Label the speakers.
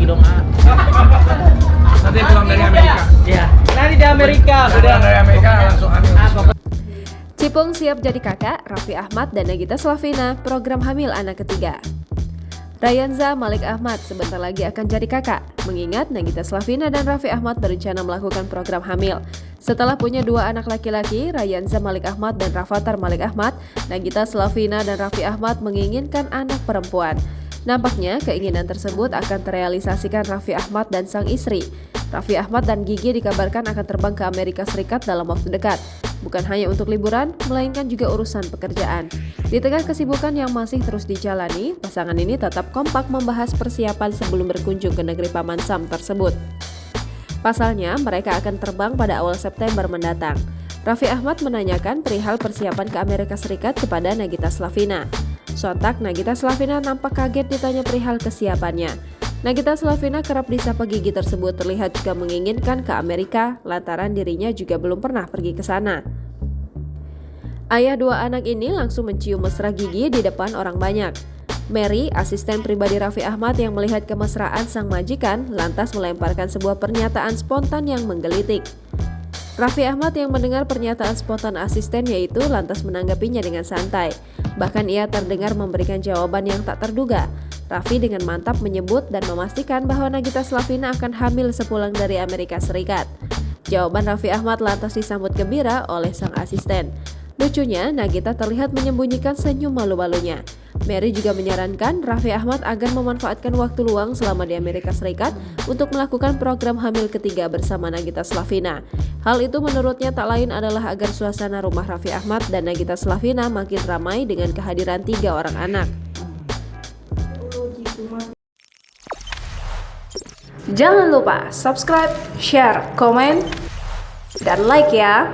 Speaker 1: dong, ah.
Speaker 2: Nanti pulang dari Amerika.
Speaker 1: Ya, nanti di Amerika.
Speaker 2: Pulang dari Amerika langsung hamil.
Speaker 3: Cipung siap jadi kakak, Raffi Ahmad dan Nagita Slavina program hamil anak ketiga. Rayanza Malik Ahmad sebentar lagi akan jadi kakak, mengingat Nagita Slavina dan Raffi Ahmad berencana melakukan program hamil. Setelah punya 2 anak laki-laki, Rayanza Malik Ahmad dan Rafathar Malik Ahmad, Nagita Slavina dan Raffi Ahmad menginginkan anak perempuan. Nampaknya keinginan tersebut akan terrealisasikan Raffi Ahmad dan sang istri. Raffi Ahmad dan Gigi dikabarkan akan terbang ke Amerika Serikat dalam waktu dekat. Bukan hanya untuk liburan, melainkan juga urusan pekerjaan. Di tengah kesibukan yang masih terus dijalani, pasangan ini tetap kompak membahas persiapan sebelum berkunjung ke negeri Paman Sam tersebut. Pasalnya, mereka akan terbang pada awal September mendatang. Raffi Ahmad menanyakan perihal persiapan ke Amerika Serikat kepada Nagita Slavina. Sontak, Nagita Slavina nampak kaget ditanya perihal kesiapannya. Nagita Slavina kerap disapa Gigi tersebut terlihat juga menginginkan ke Amerika, lantaran dirinya juga belum pernah pergi ke sana. Ayah 2 anak ini langsung mencium mesra Gigi di depan orang banyak. Mary, asisten pribadi Raffi Ahmad yang melihat kemesraan sang majikan, lantas melemparkan sebuah pernyataan spontan yang menggelitik. Raffi Ahmad yang mendengar pernyataan spontan asistennya itu lantas menanggapinya dengan santai. Bahkan ia terdengar memberikan jawaban yang tak terduga. Raffi dengan mantap menyebut dan memastikan bahwa Nagita Slavina akan hamil sepulang dari Amerika Serikat. Jawaban Raffi Ahmad lantas disambut gembira oleh sang asisten. Lucunya, Nagita terlihat menyembunyikan senyum malu-malunya. Mary juga menyarankan Raffi Ahmad agar memanfaatkan waktu luang selama di Amerika Serikat untuk melakukan program hamil ketiga bersama Nagita Slavina. Hal itu menurutnya tak lain adalah agar suasana rumah Raffi Ahmad dan Nagita Slavina makin ramai dengan kehadiran 3 orang anak. Jangan lupa subscribe, share, komen, dan like ya!